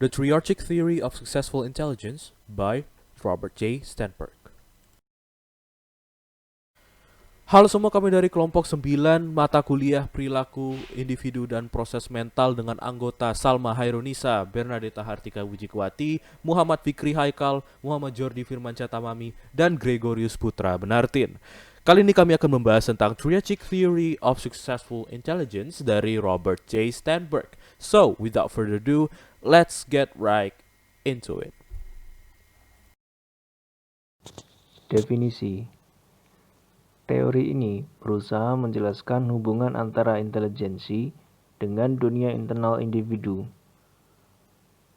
The Triarchic Theory of Successful Intelligence by Robert J. Sternberg. Halo semua, kami dari kelompok 9 mata kuliah perilaku individu dan proses mental dengan anggota Salma Hairunisa, Bernadetta Hartika Wijikwati, Muhammad Fikri Haikal, Muhammad Jordi Firmansyah Tamami, dan Gregorius Putra Benartin. Kali ini kami akan membahas tentang Triarchic Theory of Successful Intelligence dari Robert J. Sternberg. So, without further ado, let's get right into it. Definisi. Teori ini berusaha menjelaskan hubungan antara intelijensi dengan dunia internal individu.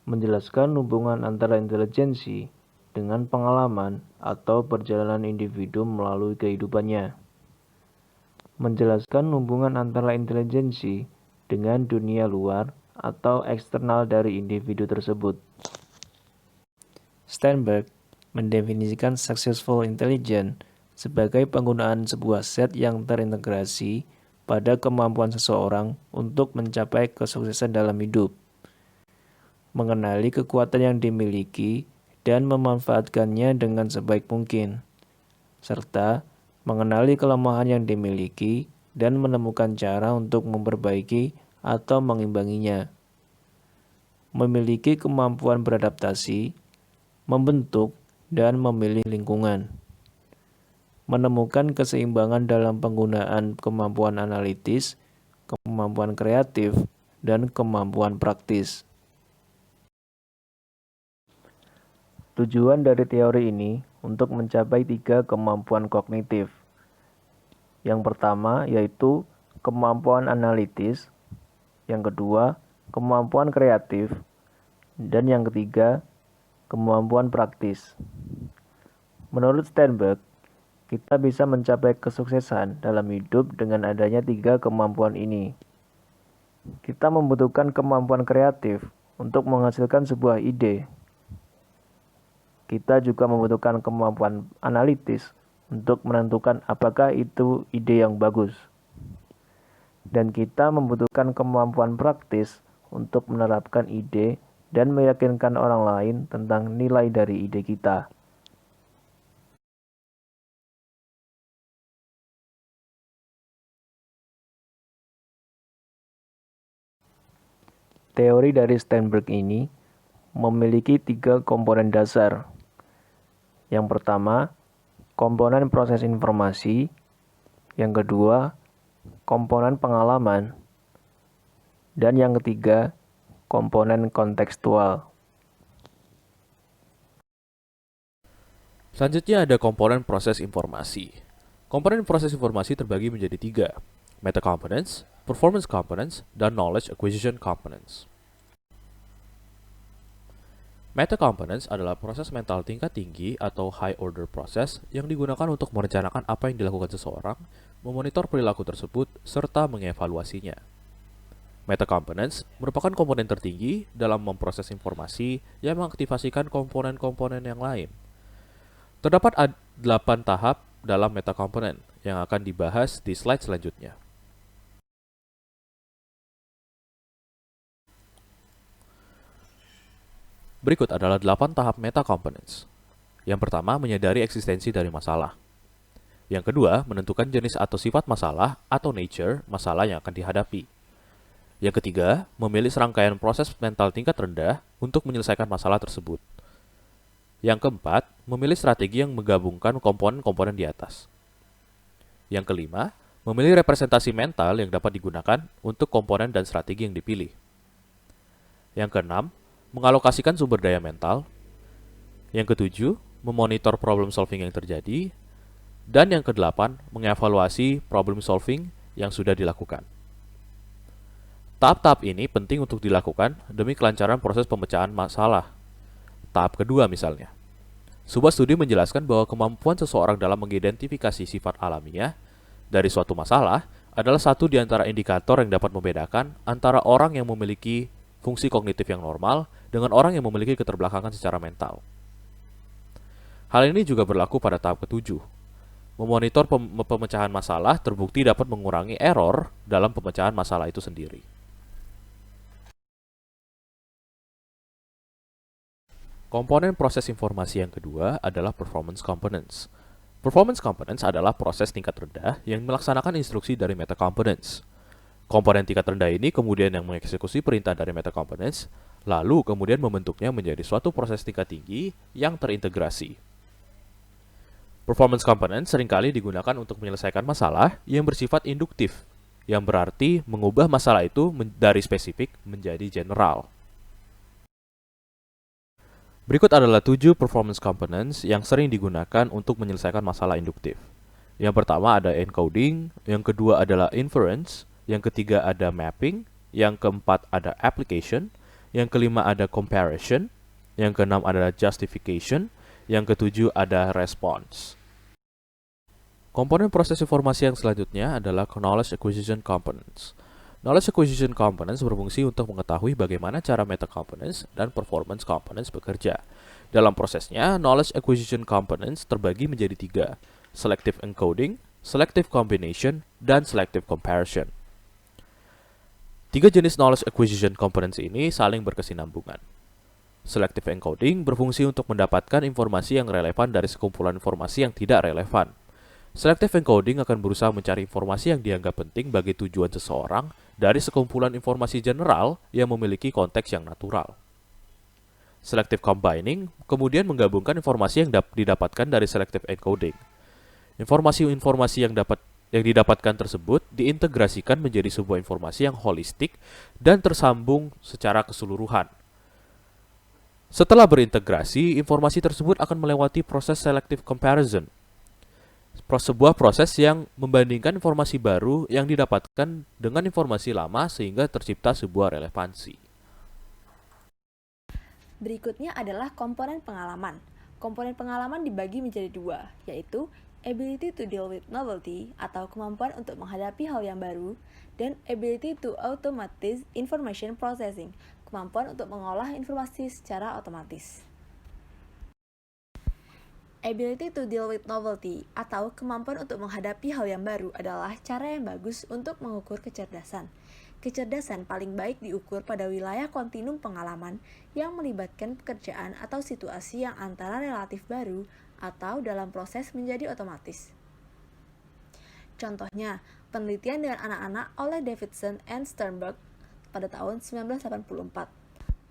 Menjelaskan hubungan antara intelijensi dengan pengalaman atau perjalanan individu melalui kehidupannya. Menjelaskan hubungan antara intelijensi dengan dunia luar atau eksternal dari individu tersebut. Sternberg mendefinisikan successful intelligence sebagai penggunaan sebuah set yang terintegrasi pada kemampuan seseorang untuk mencapai kesuksesan dalam hidup, mengenali kekuatan yang dimiliki dan memanfaatkannya dengan sebaik mungkin, serta mengenali kelemahan yang dimiliki dan menemukan cara untuk memperbaiki atau mengimbanginya, memiliki kemampuan beradaptasi, membentuk, dan memilih lingkungan. Menemukan keseimbangan dalam penggunaan kemampuan analitis, kemampuan kreatif, dan kemampuan praktis. Tujuan dari teori ini untuk mencapai 3 kemampuan kognitif. Yang pertama yaitu kemampuan analitis, yang kedua kemampuan kreatif, dan yang ketiga kemampuan praktis. Menurut Sternberg, kita bisa mencapai kesuksesan dalam hidup dengan adanya 3 kemampuan ini. Kita membutuhkan kemampuan kreatif untuk menghasilkan sebuah ide. Kita juga membutuhkan kemampuan analitis untuk menentukan apakah itu ide yang bagus. Dan kita membutuhkan kemampuan praktis untuk menerapkan ide dan meyakinkan orang lain tentang nilai dari ide kita. Teori dari Sternberg ini memiliki 3 komponen dasar. Yang pertama, komponen proses informasi. Yang kedua, komponen pengalaman. Dan yang ketiga, komponen kontekstual. Selanjutnya ada komponen proses informasi. Komponen proses informasi terbagi menjadi 3, meta components, performance components, dan knowledge acquisition components. Meta components adalah proses mental tingkat tinggi atau high order process yang digunakan untuk merencanakan apa yang dilakukan seseorang, memonitor perilaku tersebut, serta mengevaluasinya. Meta components merupakan komponen tertinggi dalam memproses informasi yang mengaktifasikan komponen-komponen yang lain. Terdapat 8 tahap dalam meta component yang akan dibahas di slide selanjutnya. Berikut adalah 8 tahap meta components. Yang pertama, menyadari eksistensi dari masalah. Yang kedua, menentukan jenis atau sifat masalah atau nature masalah yang akan dihadapi. Yang ketiga, memilih serangkaian proses mental tingkat rendah untuk menyelesaikan masalah tersebut. Yang keempat, memilih strategi yang menggabungkan komponen-komponen di atas. Yang kelima, memilih representasi mental yang dapat digunakan untuk komponen dan strategi yang dipilih. Yang keenam, mengalokasikan sumber daya mental. Yang ketujuh, memonitor problem solving yang terjadi. Dan yang kedelapan, mengevaluasi problem solving yang sudah dilakukan. Tahap-tahap ini penting untuk dilakukan demi kelancaran proses pemecahan masalah. Tahap kedua misalnya, sebuah studi menjelaskan bahwa kemampuan seseorang dalam mengidentifikasi sifat alamiah dari suatu masalah adalah satu di antara indikator yang dapat membedakan antara orang yang memiliki fungsi kognitif yang normal dengan orang yang memiliki keterbelakangan secara mental. Hal ini juga berlaku pada tahap ketujuh. Memonitor pemecahan masalah terbukti dapat mengurangi error dalam pemecahan masalah itu sendiri. Komponen proses informasi yang kedua adalah performance components. Performance components adalah proses tingkat rendah yang melaksanakan instruksi dari meta components. Komponen tingkat rendah ini kemudian yang mengeksekusi perintah dari meta components, lalu kemudian membentuknya menjadi suatu proses tingkat tinggi yang terintegrasi. Performance component seringkali digunakan untuk menyelesaikan masalah yang bersifat induktif, yang berarti mengubah masalah itu dari spesifik menjadi general. Berikut adalah 7 performance components yang sering digunakan untuk menyelesaikan masalah induktif. Yang pertama ada encoding, yang kedua adalah inference, yang ketiga ada mapping, yang keempat ada application, yang kelima ada comparison, yang keenam adalah justification, yang ketujuh ada response. Komponen proses informasi yang selanjutnya adalah knowledge acquisition components. Knowledge acquisition components berfungsi untuk mengetahui bagaimana cara meta components dan performance components bekerja. Dalam prosesnya, knowledge acquisition components terbagi menjadi 3, selective encoding, selective combination, dan selective comparison. 3 jenis knowledge acquisition components ini saling berkesinambungan. Selective encoding berfungsi untuk mendapatkan informasi yang relevan dari sekumpulan informasi yang tidak relevan. Selective encoding akan berusaha mencari informasi yang dianggap penting bagi tujuan seseorang dari sekumpulan informasi general yang memiliki konteks yang natural. Selective combining kemudian menggabungkan informasi yang didapatkan dari selective encoding. Informasi-informasi yang didapatkan tersebut diintegrasikan menjadi sebuah informasi yang holistik dan tersambung secara keseluruhan. Setelah berintegrasi, informasi tersebut akan melewati proses selective comparison, sebuah proses yang membandingkan informasi baru yang didapatkan dengan informasi lama sehingga tercipta sebuah relevansi. Berikutnya adalah komponen pengalaman. Komponen pengalaman dibagi menjadi 2, yaitu ability to deal with novelty atau kemampuan untuk menghadapi hal yang baru, dan ability to automatize information processing, kemampuan untuk mengolah informasi secara otomatis. Ability to deal with novelty atau kemampuan untuk menghadapi hal yang baru adalah cara yang bagus untuk mengukur kecerdasan. Kecerdasan paling baik diukur pada wilayah kontinum pengalaman yang melibatkan pekerjaan atau situasi yang antara relatif baru atau dalam proses menjadi otomatis. Contohnya, penelitian dengan anak-anak oleh Davidson and Sternberg pada tahun 1984.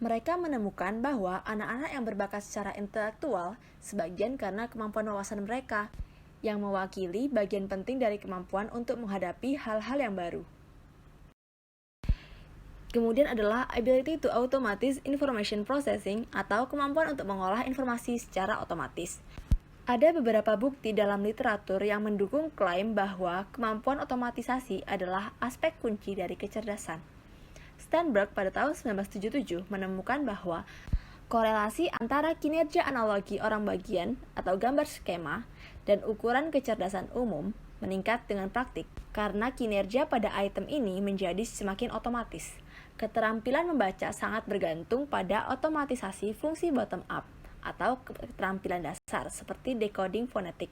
Mereka menemukan bahwa anak-anak yang berbakat secara intelektual sebagian karena kemampuan wawasan mereka, yang mewakili bagian penting dari kemampuan untuk menghadapi hal-hal yang baru. Kemudian adalah ability to automatize information processing atau kemampuan untuk mengolah informasi secara otomatis. Ada beberapa bukti dalam literatur yang mendukung klaim bahwa kemampuan otomatisasi adalah aspek kunci dari kecerdasan. Sternberg pada tahun 1977 menemukan bahwa korelasi antara kinerja analogi orang bagian atau gambar skema dan ukuran kecerdasan umum meningkat dengan praktik karena kinerja pada item ini menjadi semakin otomatis. Keterampilan membaca sangat bergantung pada otomatisasi fungsi bottom up atau keterampilan dasar seperti decoding fonetik,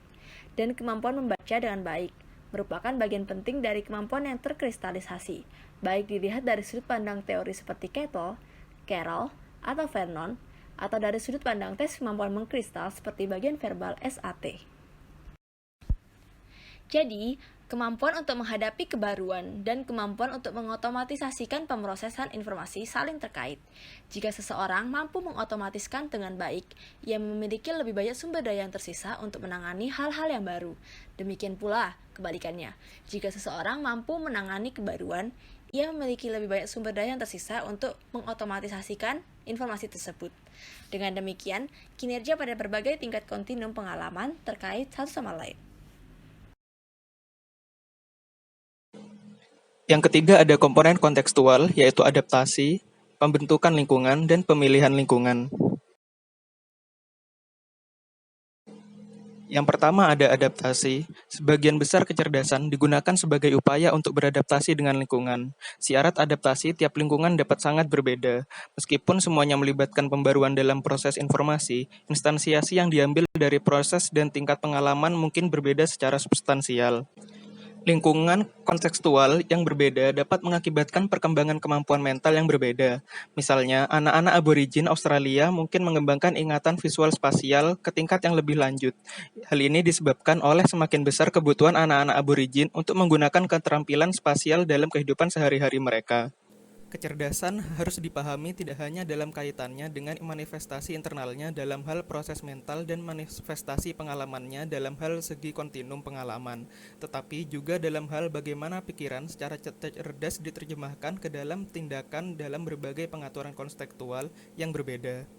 dan kemampuan membaca dengan baik merupakan bagian penting dari kemampuan yang terkristalisasi, baik dilihat dari sudut pandang teori seperti Kettle, Carroll, atau Vernon, atau dari sudut pandang tes kemampuan mengkristal seperti bagian verbal SAT. Jadi, kemampuan untuk menghadapi kebaruan dan kemampuan untuk mengotomatisasikan pemrosesan informasi saling terkait. Jika seseorang mampu mengotomatiskan dengan baik, ia memiliki lebih banyak sumber daya yang tersisa untuk menangani hal-hal yang baru. Demikian pula, kebalikannya, jika seseorang mampu menangani kebaruan, ia memiliki lebih banyak sumber daya yang tersisa untuk mengotomatisasikan informasi tersebut. Dengan demikian, kinerja pada berbagai tingkat kontinum pengalaman terkait satu sama lain. Yang ketiga ada komponen kontekstual, yaitu adaptasi, pembentukan lingkungan, dan pemilihan lingkungan. Yang pertama ada adaptasi. Sebagian besar kecerdasan digunakan sebagai upaya untuk beradaptasi dengan lingkungan. Syarat adaptasi tiap lingkungan dapat sangat berbeda. Meskipun semuanya melibatkan pembaruan dalam proses informasi, instansiasi yang diambil dari proses dan tingkat pengalaman mungkin berbeda secara substansial. Lingkungan kontekstual yang berbeda dapat mengakibatkan perkembangan kemampuan mental yang berbeda. Misalnya, anak-anak aborigin Australia mungkin mengembangkan ingatan visual spasial ke tingkat yang lebih lanjut. Hal ini disebabkan oleh semakin besar kebutuhan anak-anak aborigin untuk menggunakan keterampilan spasial dalam kehidupan sehari-hari mereka. Kecerdasan harus dipahami tidak hanya dalam kaitannya dengan manifestasi internalnya dalam hal proses mental dan manifestasi pengalamannya dalam hal segi kontinum pengalaman, tetapi juga dalam hal bagaimana pikiran secara cerdas diterjemahkan ke dalam tindakan dalam berbagai pengaturan konstekstual yang berbeda.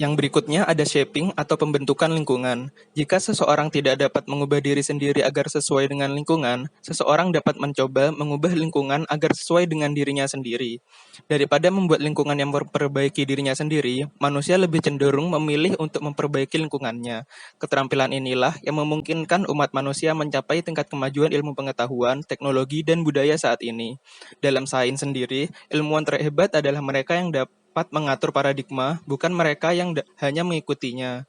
Yang berikutnya ada shaping atau pembentukan lingkungan. Jika seseorang tidak dapat mengubah diri sendiri agar sesuai dengan lingkungan, seseorang dapat mencoba mengubah lingkungan agar sesuai dengan dirinya sendiri. Daripada membuat lingkungan yang memperbaiki dirinya sendiri, manusia lebih cenderung memilih untuk memperbaiki lingkungannya. Keterampilan inilah yang memungkinkan umat manusia mencapai tingkat kemajuan ilmu pengetahuan, teknologi, dan budaya saat ini. Dalam sains sendiri, ilmuwan terhebat adalah mereka yang dapat mengatur paradigma, bukan mereka yang hanya mengikutinya.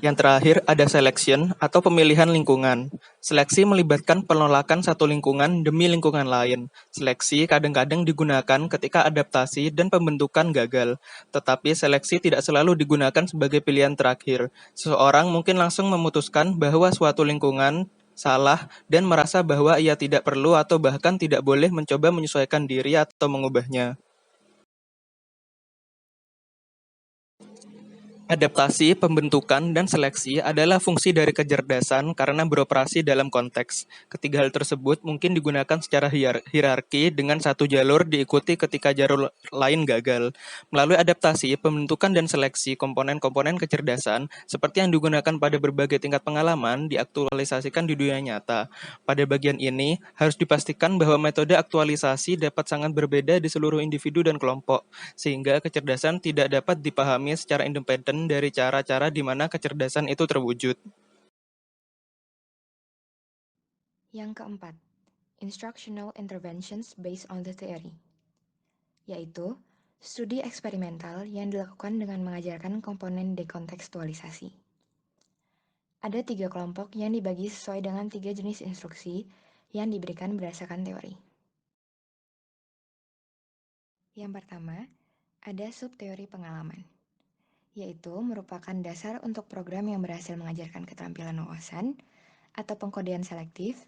Yang terakhir ada selection atau pemilihan lingkungan. Seleksi melibatkan penolakan satu lingkungan demi lingkungan lain. Seleksi kadang-kadang digunakan ketika adaptasi dan pembentukan gagal, tetapi seleksi tidak selalu digunakan sebagai pilihan terakhir. Seseorang mungkin langsung memutuskan bahwa suatu lingkungan salah dan merasa bahwa ia tidak perlu atau bahkan tidak boleh mencoba menyesuaikan diri atau mengubahnya. Adaptasi, pembentukan, dan seleksi adalah fungsi dari kecerdasan karena beroperasi dalam konteks. Ketiga hal tersebut mungkin digunakan secara hierarki dengan satu jalur diikuti ketika jalur lain gagal. Melalui adaptasi, pembentukan, dan seleksi komponen-komponen kecerdasan, seperti yang digunakan pada berbagai tingkat pengalaman, diaktualisasikan di dunia nyata. Pada bagian ini, harus dipastikan bahwa metode aktualisasi dapat sangat berbeda di seluruh individu dan kelompok, sehingga kecerdasan tidak dapat dipahami secara independen dari cara-cara di mana kecerdasan itu terwujud. Yang keempat, Instructional Interventions Based on the Theory, yaitu studi eksperimental yang dilakukan dengan mengajarkan komponen dekontekstualisasi. Ada 3 kelompok yang dibagi sesuai dengan 3 jenis instruksi yang diberikan berdasarkan teori. Yang pertama, ada subteori pengalaman, yaitu merupakan dasar untuk program yang berhasil mengajarkan keterampilan wawasan atau pengkodean selektif,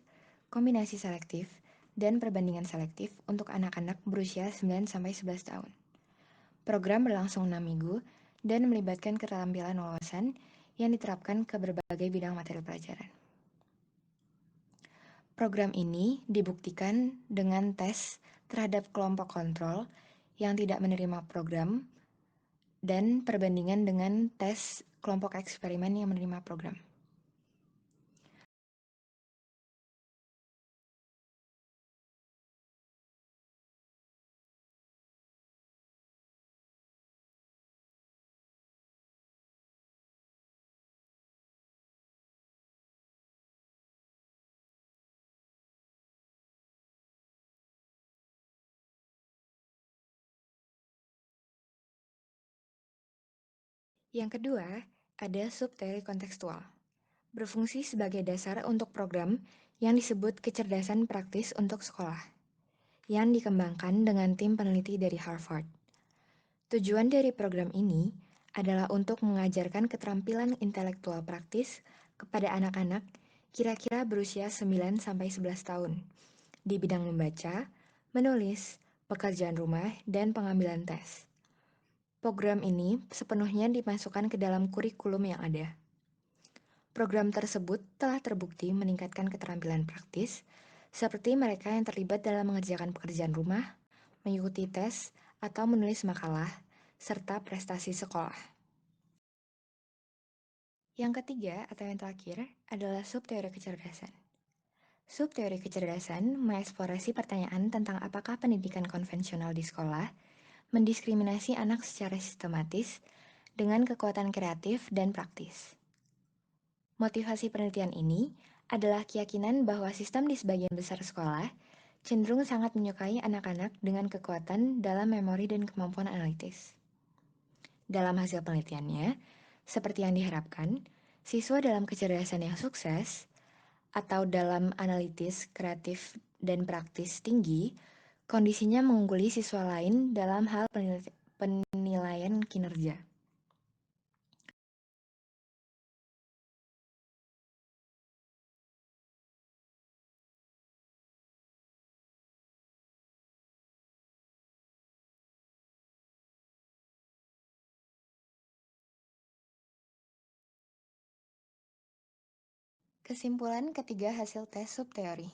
kombinasi selektif, dan perbandingan selektif untuk anak-anak berusia 9-11 tahun. Program berlangsung 6 minggu dan melibatkan keterampilan wawasan yang diterapkan ke berbagai bidang materi pelajaran. Program ini dibuktikan dengan tes terhadap kelompok kontrol yang tidak menerima program dan perbandingan dengan tes kelompok eksperimen yang menerima program. Yang kedua, ada subteori kontekstual, berfungsi sebagai dasar untuk program yang disebut kecerdasan praktis untuk sekolah, yang dikembangkan dengan tim peneliti dari Harvard. Tujuan dari program ini adalah untuk mengajarkan keterampilan intelektual praktis kepada anak-anak kira-kira berusia 9-11 tahun di bidang membaca, menulis, pekerjaan rumah, dan pengambilan tes. Program ini sepenuhnya dimasukkan ke dalam kurikulum yang ada. Program tersebut telah terbukti meningkatkan keterampilan praktis, seperti mereka yang terlibat dalam mengerjakan pekerjaan rumah, mengikuti tes, atau menulis makalah, serta prestasi sekolah. Yang ketiga atau yang terakhir adalah subteori kecerdasan. Subteori kecerdasan mengeksplorasi pertanyaan tentang apakah pendidikan konvensional di sekolah mendiskriminasi anak secara sistematis dengan kekuatan kreatif dan praktis. Motivasi penelitian ini adalah keyakinan bahwa sistem di sebagian besar sekolah cenderung sangat menyukai anak-anak dengan kekuatan dalam memori dan kemampuan analitis. Dalam hasil penelitiannya, seperti yang diharapkan, Siswa dalam kecerdasan yang sukses atau dalam analitis, kreatif, dan praktis tinggi, kondisinya mengungguli siswa lain dalam hal penilaian kinerja. Kesimpulan ketiga hasil tes subteori.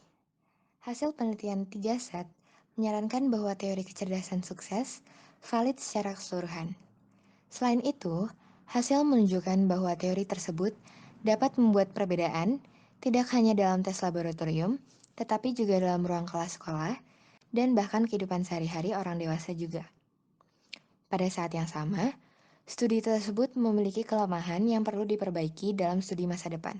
Hasil penelitian 3 set menyarankan bahwa teori kecerdasan sukses valid secara keseluruhan. Selain itu, hasil menunjukkan bahwa teori tersebut dapat membuat perbedaan tidak hanya dalam tes laboratorium, tetapi juga dalam ruang kelas sekolah, dan bahkan kehidupan sehari-hari orang dewasa juga. Pada saat yang sama, studi tersebut memiliki kelemahan yang perlu diperbaiki dalam studi masa depan,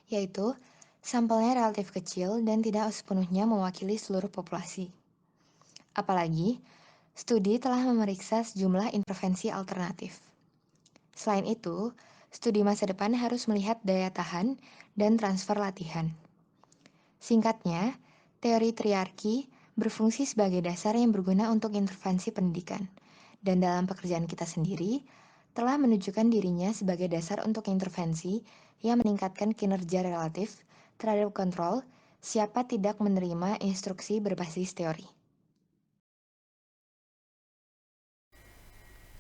yaitu sampelnya relatif kecil dan tidak sepenuhnya mewakili seluruh populasi. Apalagi, studi telah memeriksa sejumlah intervensi alternatif. Selain itu, studi masa depan harus melihat daya tahan dan transfer latihan. Singkatnya, teori triarki berfungsi sebagai dasar yang berguna untuk intervensi pendidikan, dan dalam pekerjaan kita sendiri, telah menunjukkan dirinya sebagai dasar untuk intervensi yang meningkatkan kinerja relatif terhadap kontrol siapa tidak menerima instruksi berbasis teori.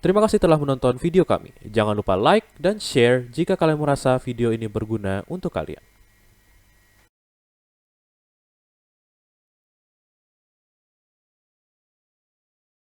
Terima kasih telah menonton video kami. Jangan lupa like dan share jika kalian merasa video ini berguna untuk kalian.